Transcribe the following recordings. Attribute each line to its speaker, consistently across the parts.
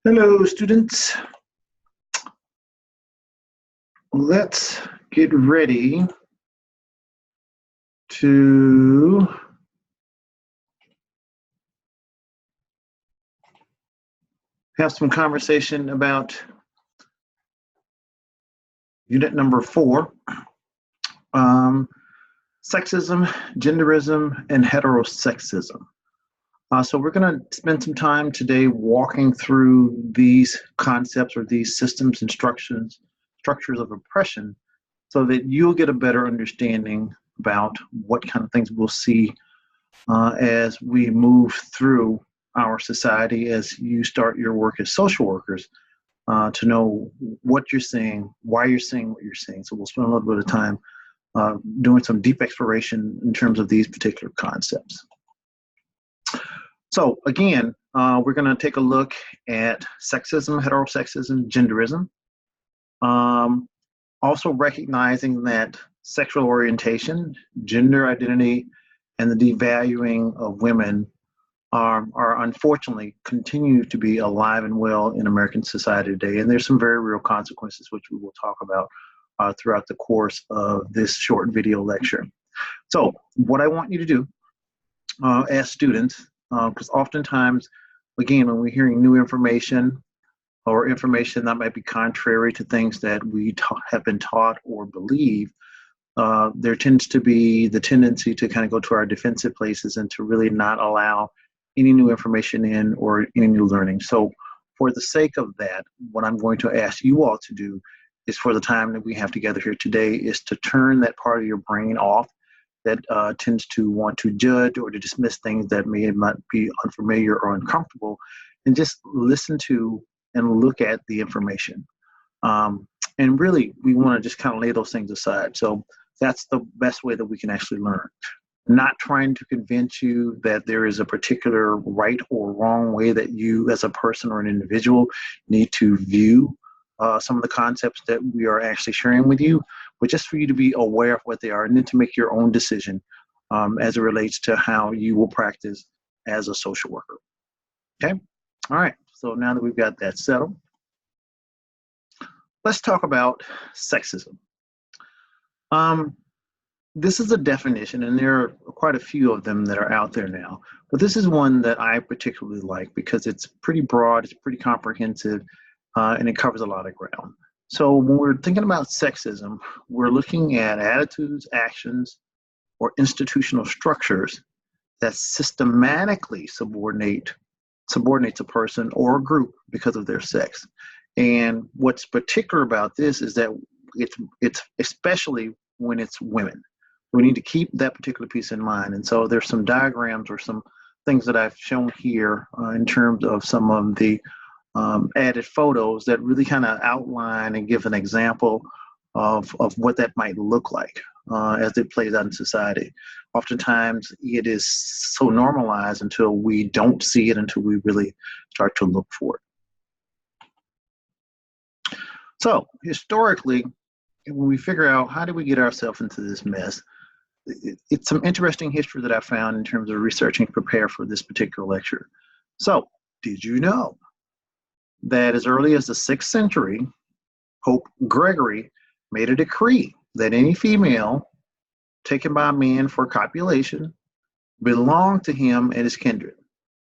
Speaker 1: Hello, students. Let's get ready to have some conversation about unit number 4, sexism, genderism, and heterosexism. So we're going to spend some time today walking through these concepts or these systems and structures of oppression so that you'll get a better understanding about what kind of things we'll see as we move through our society as you start your work as social workers, to know what you're seeing, why you're seeing what you're seeing. So we'll spend a little bit of time doing some deep exploration in terms of these particular concepts. So again, we're going to take a look at sexism, heterosexism, genderism. Also recognizing that sexual orientation, gender identity, and the devaluing of women are unfortunately continue to be alive and well in American society today. And there's some very real consequences, which we will talk about throughout the course of this short video lecture. So what I want you to do as students, because oftentimes, again, when we're hearing new information or information that might be contrary to things that we have been taught or believe, there tends to be the tendency to kind of go to our defensive places and to really not allow any new information in or any new learning. So for the sake of that, what I'm going to ask you all to do is, for the time that we have together here today, is to turn that part of your brain off that tends to want to judge or to dismiss things that may not be unfamiliar or uncomfortable, and just listen to and look at the information. And really, we want to just kind of lay those things aside. So that's the best way that we can actually learn. Not trying to convince you that there is a particular right or wrong way that you as a person or an individual need to view some of the concepts that we are actually sharing with you, but just for you to be aware of what they are and then to make your own decision as it relates to how you will practice as a social worker. Okay? All right. So now that we've got that settled, let's talk about sexism. This is a definition, and there are quite a few of them that are out there now, but this is one that I particularly like because it's pretty broad, it's pretty comprehensive, and it covers a lot of ground. So when we're thinking about sexism, we're looking at attitudes, actions, or institutional structures that systematically subordinates a person or a group because of their sex. And what's particular about this is that it's especially when it's women. We need to keep that particular piece in mind. And so there's some diagrams or some things that I've shown here in terms of some of the added photos that really kind of outline and give an example of what that might look like as it plays out in society. Oftentimes it is so normalized until we don't see it, until we really start to look for it. So historically, when we figure out how do we get ourselves into this mess, it's some interesting history that I found in terms of researching to prepare for this particular lecture. So, did you know that as early as the 6th century, Pope Gregory made a decree that any female taken by a man for copulation belonged to him and his kindred?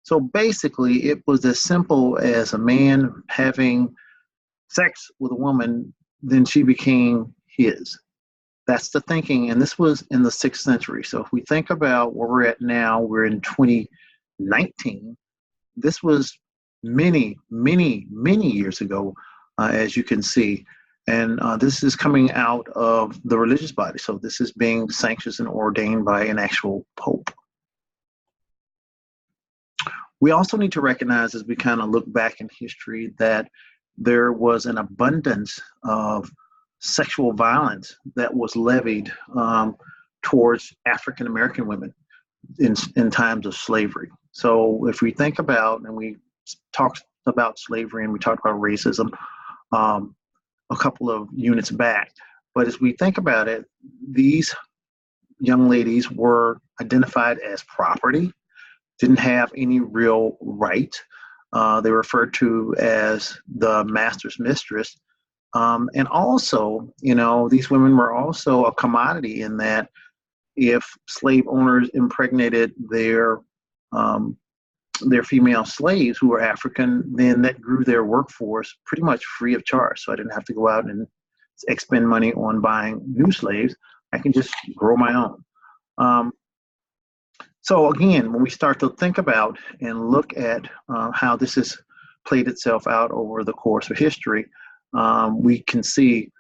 Speaker 1: So basically, it was as simple as a man having sex with a woman, then she became his. That's the thinking, and this was in the 6th century. So if we think about where we're at now, we're in 2019. This was many, many, many years ago, as you can see. And this is coming out of the religious body. So this is being sanctioned and ordained by an actual pope. We also need to recognize, as we kind of look back in history, that there was an abundance of sexual violence that was levied towards African American women in times of slavery. So if we think about, and we talked about slavery and we talked about racism a couple of units back, but as we think about it, these young ladies were identified as property, didn't have any real right. They were referred to as the master's mistress. And also, these women were also a commodity in that if slave owners impregnated um, their female slaves who were African, then that grew their workforce pretty much free of charge. So I didn't have to go out and expend money on buying new slaves. I can just grow my own. Um, so again, when we start to think about and look at how this has played itself out over the course of history, we can see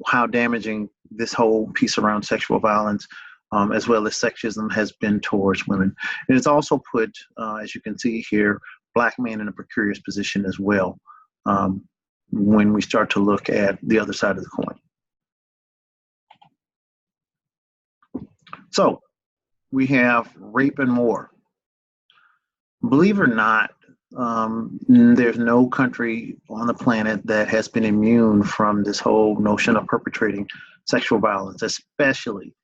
Speaker 1: how damaging this whole piece around sexual violence, as well as sexism, has been towards women. And it's also put, as you can see here, Black men in a precarious position as well, when we start to look at the other side of the coin. So we have rape and war. Believe it or not, there's no country on the planet that has been immune from this whole notion of perpetrating sexual violence, especially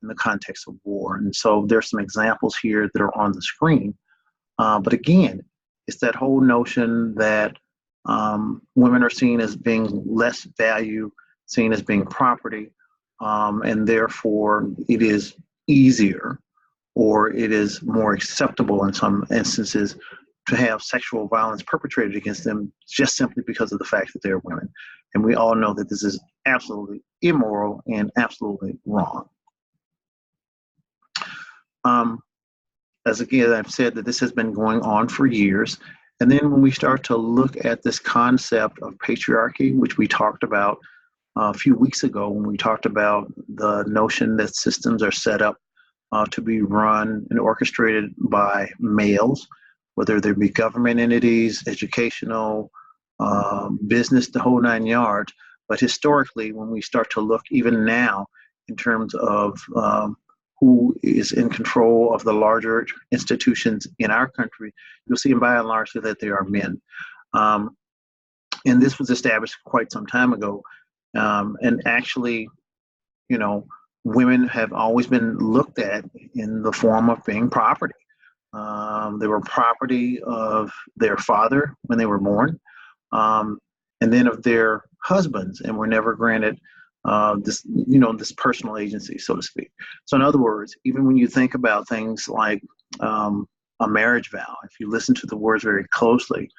Speaker 1: in the context of war. And so there's some examples here that are on the screen. But again, it's that whole notion that women are seen as being less value, seen as being property, and therefore it is easier, or it is more acceptable in some instances, to have sexual violence perpetrated against them just simply because of the fact that they're women. And we all know that this is absolutely immoral and absolutely wrong. As again, I've said that this has been going on for years. And then when we start to look at this concept of patriarchy, which we talked about a few weeks ago, when we talked about the notion that systems are set up to be run and orchestrated by males, whether they be government entities, educational, business, the whole nine yards. But historically, when we start to look even now in terms of who is in control of the larger institutions in our country, you'll see by and large that they are men. And this was established quite some time ago. And actually, women have always been looked at in the form of being property. They were property of their father when they were born, and then of their husbands, and were never granted this personal agency, so to speak. So in other words, even when you think about things like a marriage vow, if you listen to the words very closely,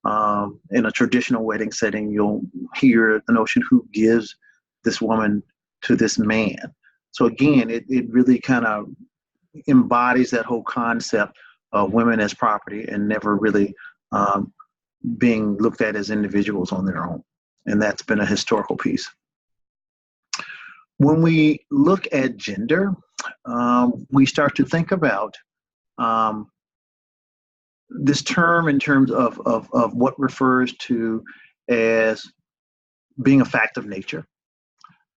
Speaker 1: in a traditional wedding setting, you'll hear the notion, who gives this woman to this man. So again, it really kind of embodies that whole concept of women as property and never really being looked at as individuals on their own. And that's been a historical piece. When we look at gender, we start to think about this term in terms of what refers to as being a fact of nature.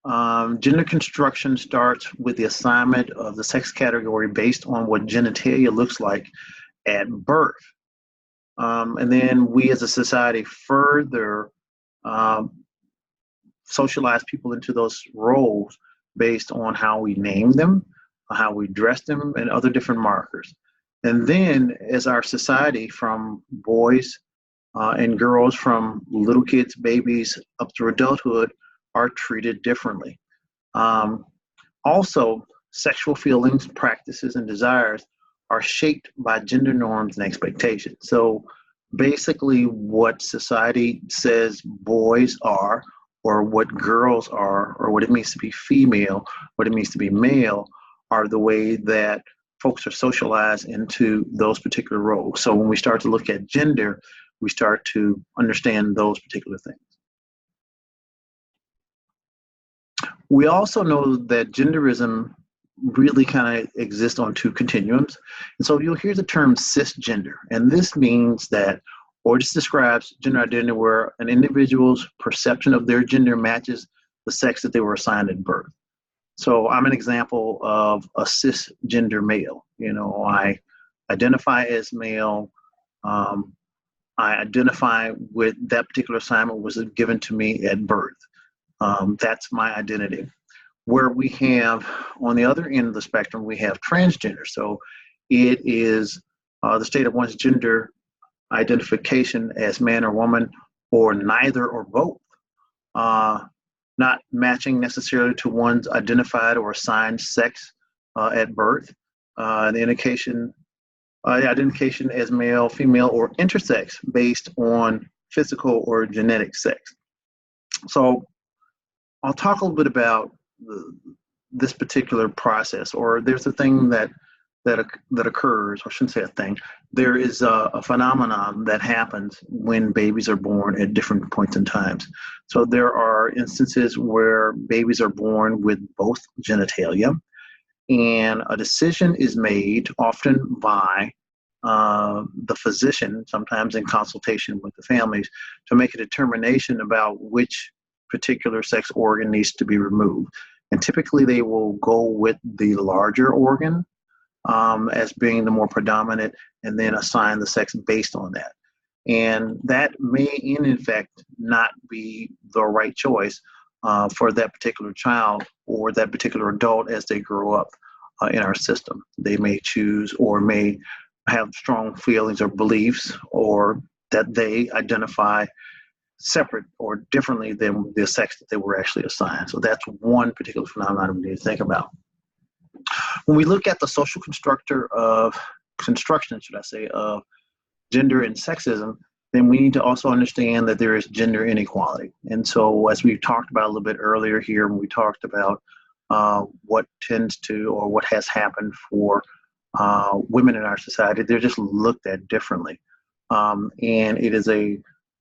Speaker 1: Gender construction starts with the assignment of the sex category based on what genitalia looks like at birth. And then we as a society further socialize people into those roles based on how we name them, how we dress them, and other different markers. And then as our society, from boys and girls, from little kids, babies, up through adulthood, are treated differently. Also, sexual feelings, practices, and desires are shaped by gender norms and expectations. So basically what society says boys are, or what girls are, or what it means to be female, what it means to be male, are the way that folks are socialized into those particular roles. So when we start to look at gender, we start to understand those particular things. We also know that genderism really kind of exists on two continuums. And so you'll hear the term cisgender, and this means that, or this describes gender identity where an individual's perception of their gender matches the sex that they were assigned at birth. So I'm an example of a cisgender male. I identify as male. I identify with that particular assignment was given to me at birth. That's my identity. Where we have, on the other end of the spectrum, we have transgender. So it is the state of one's gender identification as man or woman, or neither or both, not matching necessarily to one's identified or assigned sex at birth, the identification as male, female, or intersex based on physical or genetic sex. So I'll talk a little bit about this particular process, or there's a thing that occurs, or I shouldn't say a thing. There is a phenomenon that happens when babies are born at different points in times. So there are instances where babies are born with both genitalia, and a decision is made, often by the physician, sometimes in consultation with the families, to make a determination about which particular sex organ needs to be removed. And typically they will go with the larger organ as being the more predominant, and then assign the sex based on that. And that may, in fact, not be the right choice for that particular child or that particular adult as they grow up in our system. They may choose or may have strong feelings or beliefs, or that they identify separate or differently than the sex that they were actually assigned. So that's one particular phenomenon we need to think about. When we look at the social construction, of gender and sexism, then we need to also understand that there is gender inequality. And so, as we talked about a little bit earlier here, when we talked about what tends to, or what has happened for women in our society, they're just looked at differently. And it is a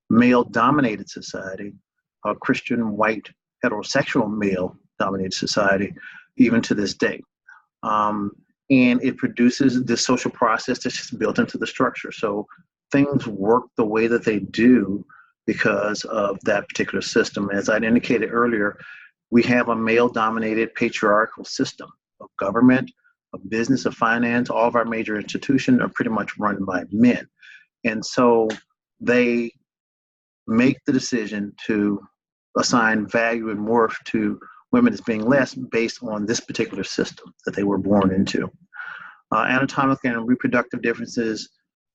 Speaker 1: male-dominated society, a Christian, white, heterosexual male-dominated society, even to this day. And it produces this social process that's just built into the structure. So things work the way that they do because of that particular system. As I indicated earlier, we have a male-dominated patriarchal system of government, of business, of finance. All of our major institutions are pretty much run by men. And so they make the decision to assign value and worth to women as being less based on this particular system that they were born into. Anatomic and reproductive differences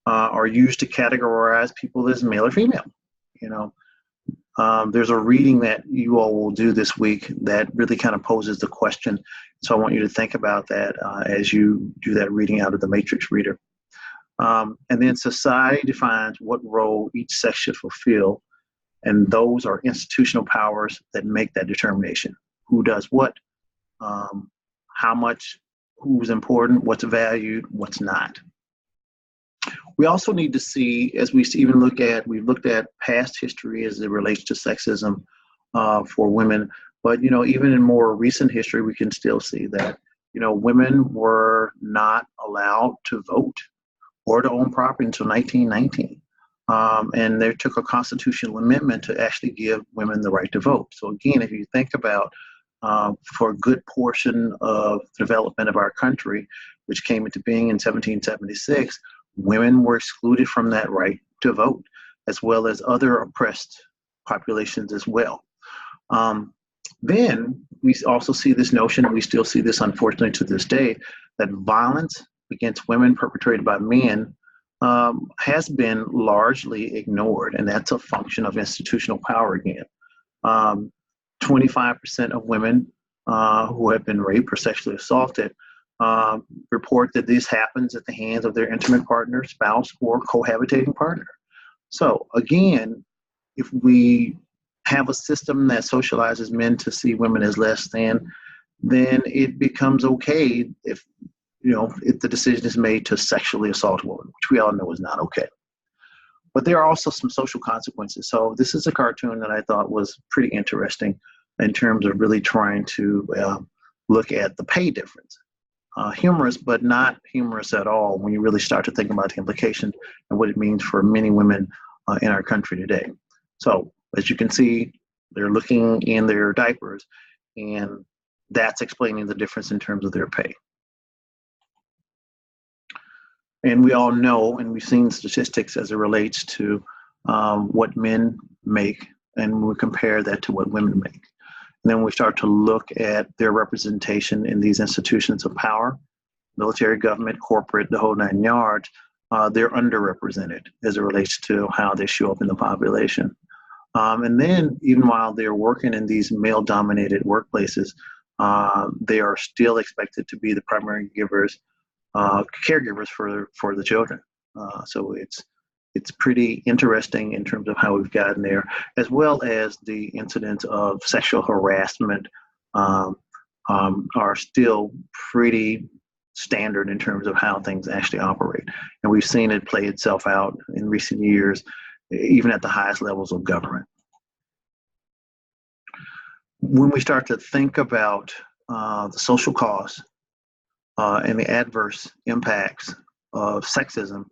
Speaker 1: are used to categorize people as male or female. You know, there's a reading that you all will do this week that really kind of poses the question. So I want you to think about that as you do that reading out of the Matrix Reader. And then society defines what role each sex should fulfill, and those are institutional powers that make that determination. Who does what, how much, who's important, what's valued, what's not. We also need to see, as we've looked at past history as it relates to sexism for women, but, you know, even in more recent history, we can still see that, you know, women were not allowed to vote or to own property until 1919. And they took a constitutional amendment to actually give women the right to vote. So again, if you think about for a good portion of the development of our country, which came into being in 1776, women were excluded from that right to vote, as well as other oppressed populations as well. Then we also see this notion, and we still see this unfortunately to this day, that violence against women perpetrated by men has been largely ignored, and that's a function of institutional power again. 25% of women who have been raped or sexually assaulted report that this happens at the hands of their intimate partner, spouse, or cohabitating partner. So again, if we have a system that socializes men to see women as less than, then it becomes okay if the decision is made to sexually assault a woman, which we all know is not okay. But there are also some social consequences. So this is a cartoon that I thought was pretty interesting in terms of really trying to look at the pay difference. Humorous, but not humorous at all when you really start to think about the implication and what it means for many women in our country today. So as you can see, they're looking in their diapers, and that's explaining the difference in terms of their pay. And we all know, and we've seen statistics as it relates to what men make, and we compare that to what women make. And then we start to look at their representation in these institutions of power, military, government, corporate, the whole nine yards. they're underrepresented as it relates to how they show up in the population. And then even while they're working in these male-dominated workplaces, they are still expected to be the primary caregivers for the children. So it's pretty interesting in terms of how we've gotten there, as well as the incidents of sexual harassment are still pretty standard in terms of how things actually operate. And we've seen it play itself out in recent years, even at the highest levels of government. When we start to think about the social costs and the adverse impacts of sexism,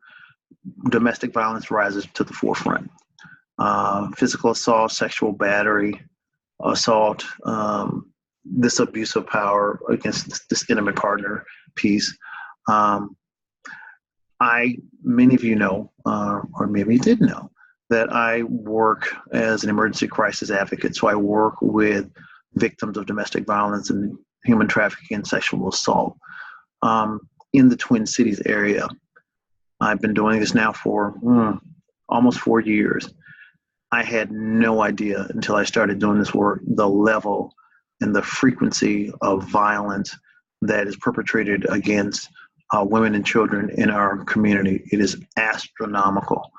Speaker 1: domestic violence rises to the forefront. Physical assault, sexual battery, assault, this abuse of power against this intimate partner piece. Many of you know, or maybe you didn't know, that I work as an emergency crisis advocate. So I work with victims of domestic violence and human trafficking and sexual assault in the Twin Cities area. I've been doing this now for almost 4 years. I had no idea until I started doing this work, the level and the frequency of violence that is perpetrated against women and children in our community. It is astronomical.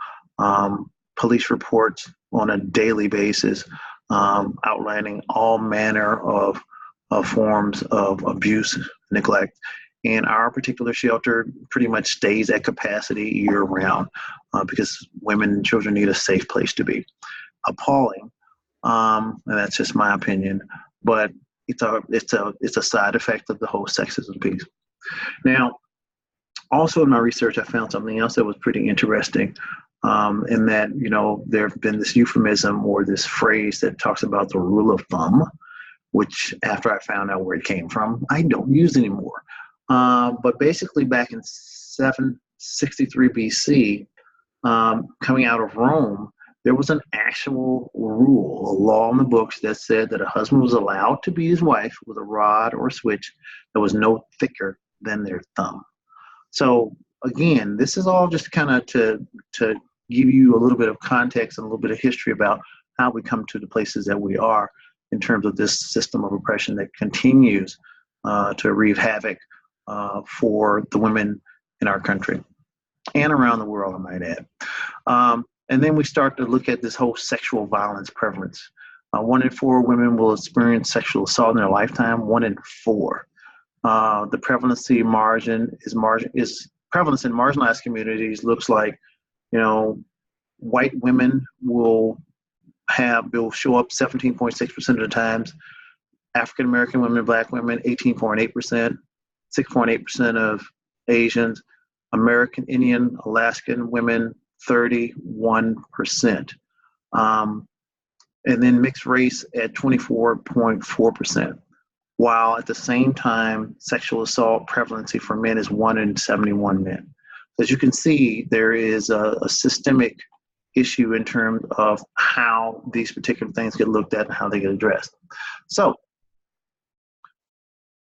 Speaker 1: Police reports on a daily basis outlining all manner of forms of abuse, neglect. And our particular shelter pretty much stays at capacity year round because women and children need a safe place to be. Appalling, and that's just my opinion, but it's a side effect of the whole sexism piece. Now, also in my research, I found something else that was pretty interesting. In that, there have been this euphemism or this phrase that talks about the rule of thumb, which after I found out where it came from, I don't use anymore. But basically back in 763 BC, coming out of Rome, there was an actual rule, a law in the books that said that a husband was allowed to beat his wife with a rod or a switch that was no thicker than their thumb. So again, this is all just kind of to give you a little bit of context and a little bit of history about how we come to the places that we are in terms of this system of oppression that continues to wreak havoc for the women in our country and around the world, I might add. And then we start to look at this whole sexual violence prevalence. 1 in 4 women will experience sexual assault in their lifetime, 1 in 4. The prevalency margin is prevalence in marginalized communities looks like, white women will show up 17.6% of the times. African American women, Black women, 18.8%, 6.8% of Asians, American Indian, Alaskan women, 31%. And then mixed race at 24.4%. While at the same time, sexual assault prevalency for men is 1 in 71 men. As you can see, there is a systemic issue in terms of how these particular things get looked at and how they get addressed. So,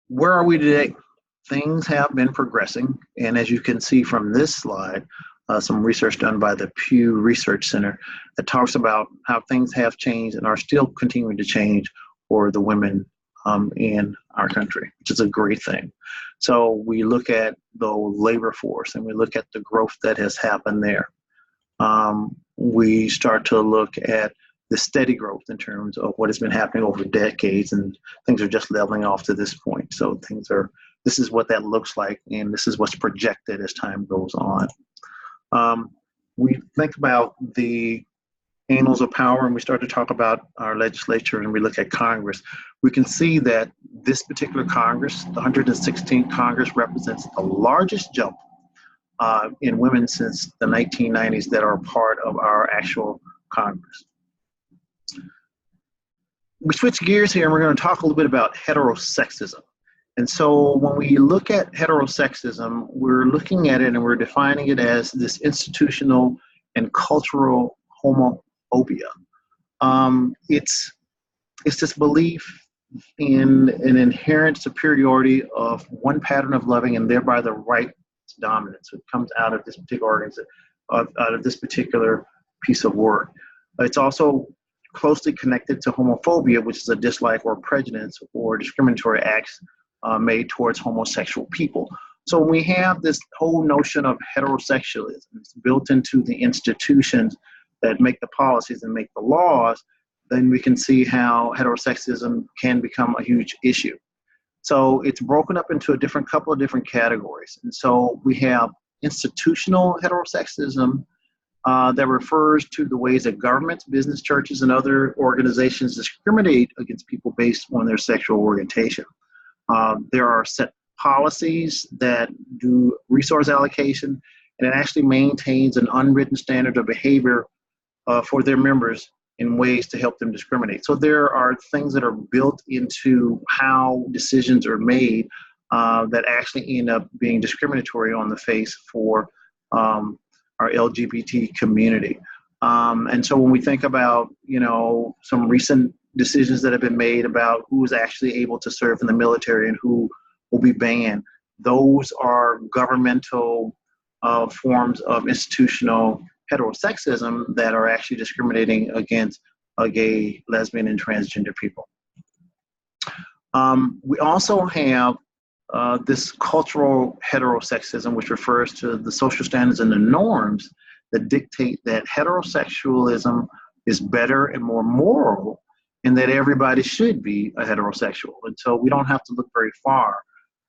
Speaker 1: where are we today? Things have been progressing, and as you can see from this slide, some research done by the Pew Research Center that talks about how things have changed and are still continuing to change for the women in our country, which is a great thing. So we look at the labor force and we look at the growth that has happened there. We start to look at the steady growth in terms of what has been happening over decades, and things are just leveling off to this point. So this is what that looks like, and this is what's projected as time goes on. We think about the annals of power and we start to talk about our legislature and we look at Congress. We can see that this particular Congress, the 116th Congress, represents the largest jump in women since the 1990s that are part of our actual Congress. We switch gears here and we're going to talk a little bit about heterosexism. And so when we look at heterosexism, we're looking at it and we're defining it as this institutional and cultural homophobia. It's this belief in an inherent superiority of one pattern of loving and thereby the right its dominance. So it comes out of this particular organization, out of this particular piece of work. It's also closely connected to homophobia, which is a dislike or prejudice or discriminatory acts made towards homosexual people. So when we have this whole notion of heterosexualism, it's built into the institutions that make the policies and make the laws, then we can see how heterosexism can become a huge issue. So it's broken up into a couple of different categories. And so we have institutional heterosexism that refers to the ways that governments, business, churches, and other organizations discriminate against people based on their sexual orientation. There are set policies that do resource allocation, and it actually maintains an unwritten standard of behavior for their members in ways to help them discriminate. So there are things that are built into how decisions are made that actually end up being discriminatory on the face for our LGBT community. And so when we think about, some recent decisions that have been made about who is actually able to serve in the military and who will be banned, those are governmental forms of institutional heterosexism that are actually discriminating against gay, lesbian, and transgender people. We also have this cultural heterosexism, which refers to the social standards and the norms that dictate that heterosexualism is better and more moral, and that everybody should be a heterosexual. And so we don't have to look very far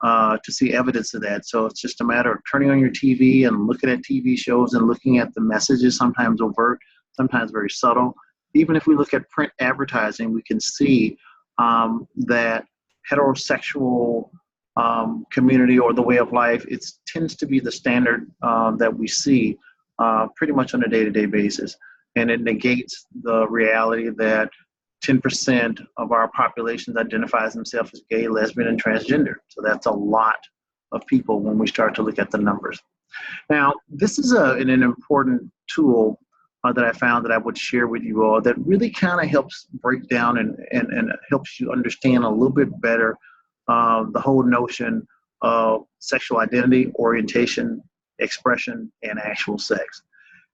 Speaker 1: to see evidence of that. So it's just a matter of turning on your TV and looking at TV shows and looking at the messages, sometimes overt, sometimes very subtle. Even if we look at print advertising, we can see that heterosexual community or the way of life, it tends to be the standard that we see pretty much on a day-to-day basis. And it negates the reality that 10% of our population identifies themselves as gay, lesbian, and transgender. So that's a lot of people when we start to look at the numbers. Now, this is an important tool that I found that I would share with you all that really kind of helps break down and helps you understand a little bit better the whole notion of sexual identity, orientation, expression, and actual sex.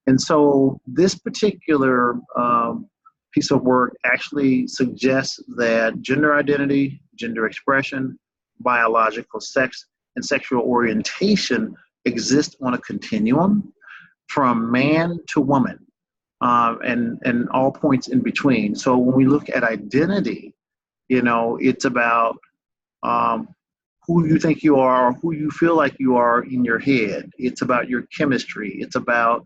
Speaker 1: And so this particular piece of work actually suggests that gender identity, gender expression, biological sex, and sexual orientation exist on a continuum from man to woman, and all points in between. So when we look at identity, it's about who you think you are, who you feel like you are in your head. It's about your chemistry. It's about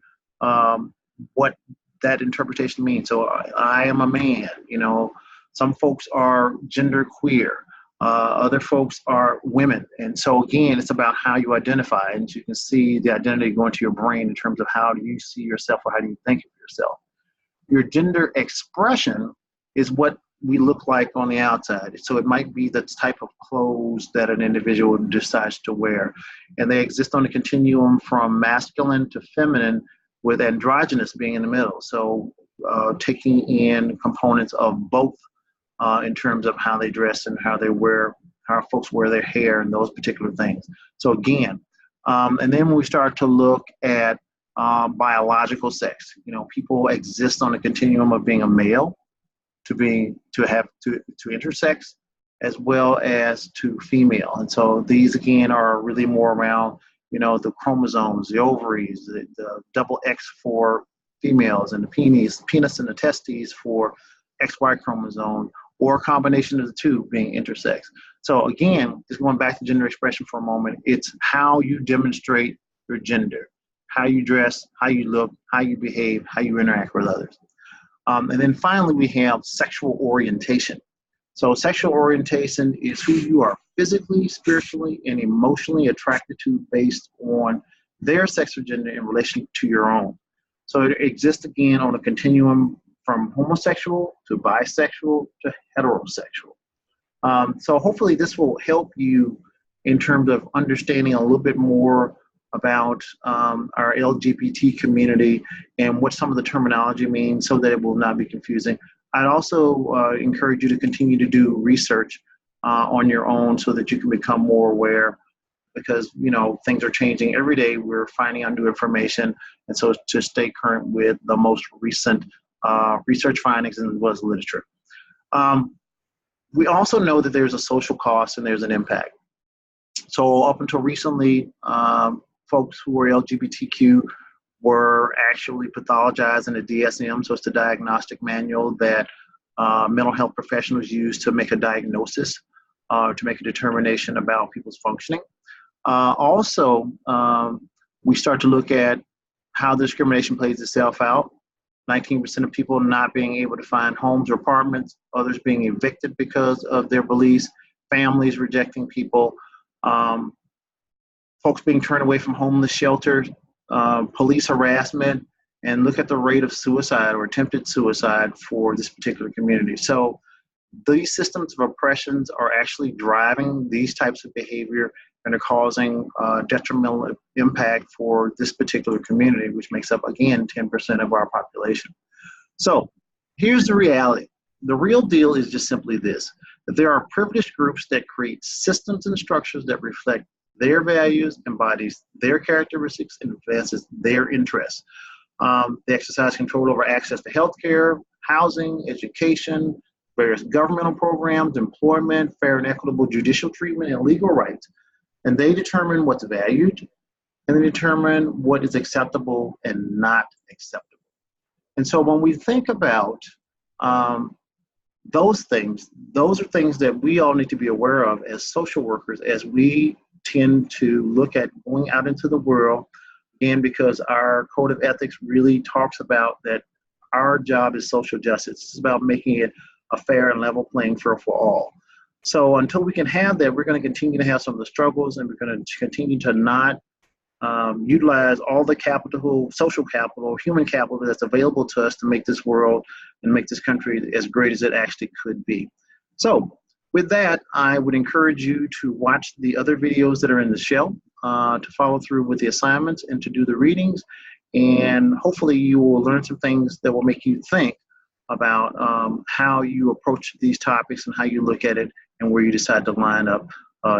Speaker 1: what that interpretation means. So I am a man, some folks are gender queer, other folks are women. And so again, it's about how you identify, and you can see the identity going to your brain in terms of how do you see yourself or how do you think of yourself. Your gender expression is what we look like on the outside. So it might be the type of clothes that an individual decides to wear. And they exist on a continuum from masculine to feminine, with androgynous being in the middle. So taking in components of both in terms of how they dress and how they wear, how folks wear their hair and those particular things. So again, and then when we start to look at biological sex, people exist on a continuum of being a male to intersex, as well as to female. And so these again are really more around the chromosomes, the ovaries, the double X for females, and the penis and the testes for XY chromosome, or a combination of the two being intersex. So again, just going back to gender expression for a moment, it's how you demonstrate your gender, how you dress, how you look, how you behave, how you interact with others. And then finally, we have sexual orientation. So sexual orientation is who you are physically, spiritually, and emotionally attracted to based on their sex or gender in relation to your own. So it exists again on a continuum from homosexual to bisexual to heterosexual. So hopefully this will help you in terms of understanding a little bit more about our LGBT community and what some of the terminology means, so that it will not be confusing. I'd also encourage you to continue to do research on your own so that you can become more aware because, you know, things are changing every day. We're finding out new information. And so to stay current with the most recent research findings as well as literature. We also know that there's a social cost and there's an impact. So up until recently, folks who were LGBTQ were actually pathologized in a DSM, so it's the diagnostic manual that mental health professionals use to make a diagnosis, to make a determination about people's functioning. Also, we start to look at how discrimination plays itself out. 19% of people not being able to find homes or apartments, others being evicted because of their beliefs, families rejecting people, folks being turned away from homeless shelters, police harassment, and look at the rate of suicide or attempted suicide for this particular community. So these systems of oppressions are actually driving these types of behavior and are causing detrimental impact for this particular community, which makes up, again, 10% of our population. So here's the reality. The real deal is just simply this, that there are privileged groups that create systems and structures that reflect their values, embodies their characteristics, and advances their interests. They exercise control over access to healthcare, housing, education, various governmental programs, employment, fair and equitable judicial treatment, and legal rights. And they determine what's valued, and they determine what is acceptable and not acceptable. And so when we think about those things, those are things that we all need to be aware of as social workers, as we tend to look at going out into the world, and because our code of ethics really talks about that our job is social justice. It's about making it a fair and level playing field for all. So until we can have that, we're going to continue to have some of the struggles, and we're going to continue to not utilize all the capital, social capital, human capital that's available to us to make this world and make this country as great as it actually could be. So with that, I would encourage you to watch the other videos that are in the shell, to follow through with the assignments and to do the readings. And hopefully you will learn some things that will make you think about how you approach these topics and how you look at it and where you decide to line up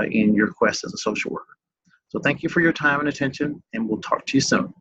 Speaker 1: in your quest as a social worker. So thank you for your time and attention, and we'll talk to you soon.